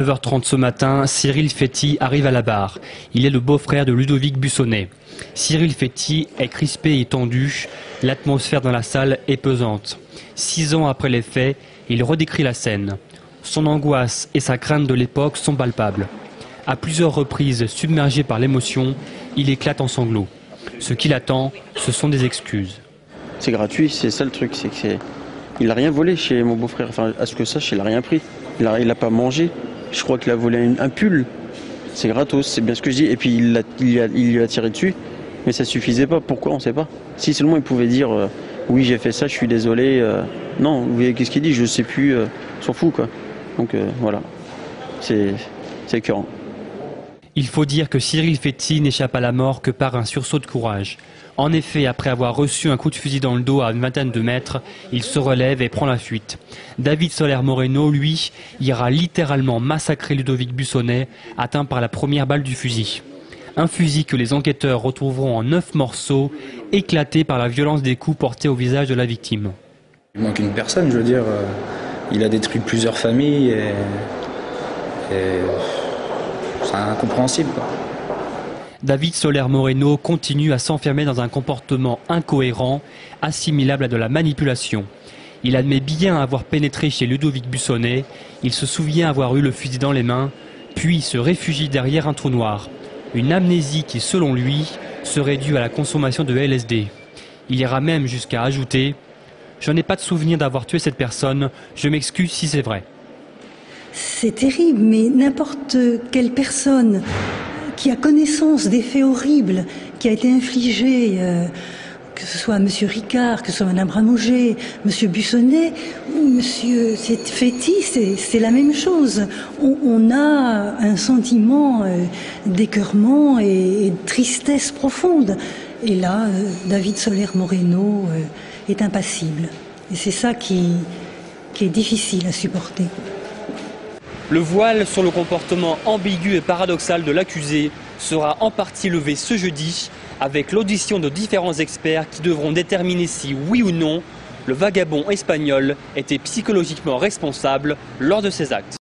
9h30 ce matin, Cyril Féty arrive à la barre. Il est le beau-frère de Ludovic Bussonnet. Cyril Féty est crispé et tendu. L'atmosphère dans la salle est pesante. 6 ans après les faits, il redécrit la scène. Son angoisse et sa crainte de l'époque sont palpables. À plusieurs reprises, submergé par l'émotion, il éclate en sanglots. Ce qui l'attend, ce sont des excuses. C'est gratuit, c'est ça le truc, il n'a rien volé chez mon beau-frère. Enfin, à ce que sache, il n'a rien pris. Il n'a pas mangé. Je crois qu'il a volé un pull. C'est gratos, c'est bien ce que je dis. Et puis il lui a tiré dessus, mais ça suffisait pas. Pourquoi, on ne sait pas. Si seulement il pouvait dire oui, j'ai fait ça, je suis désolé. Non, vous voyez qu'est-ce qu'il dit, je sais plus, s'en fout quoi. Donc voilà, c'est écœurant. Il faut dire que Cyril Féty n'échappe à la mort que par un sursaut de courage. En effet, après avoir reçu un coup de fusil dans le dos à une vingtaine de mètres, il se relève et prend la fuite. David Soler Moreno, lui, ira littéralement massacrer Ludovic Bussonnet, atteint par la première balle du fusil. Un fusil que les enquêteurs retrouveront en 9 morceaux, éclatés par la violence des coups portés au visage de la victime. Il manque une personne, je veux dire. Il a détruit plusieurs familles et c'est incompréhensible, quoi. David Soler Moreno continue à s'enfermer dans un comportement incohérent, assimilable à de la manipulation. Il admet bien avoir pénétré chez Ludovic Bussonnet, il se souvient avoir eu le fusil dans les mains, puis se réfugie derrière un trou noir. Une amnésie qui, selon lui, serait due à la consommation de LSD. Il ira même jusqu'à ajouter « Je n'ai pas de souvenir d'avoir tué cette personne, je m'excuse si c'est vrai ». C'est terrible, mais n'importe quelle personne qui a connaissance des faits horribles qui a été infligé, que ce soit à M. Ricard, que ce soit Mme Ramogé, M. Bussonnet ou M. Féty, c'est la même chose. On a un sentiment d'écœurement et de tristesse profonde. Et là, David Soler Moreno est impassible. Et c'est ça qui est difficile à supporter. Le voile sur le comportement ambigu et paradoxal de l'accusé sera en partie levé ce jeudi avec l'audition de différents experts qui devront déterminer si, oui ou non, le vagabond espagnol était psychologiquement responsable lors de ses actes.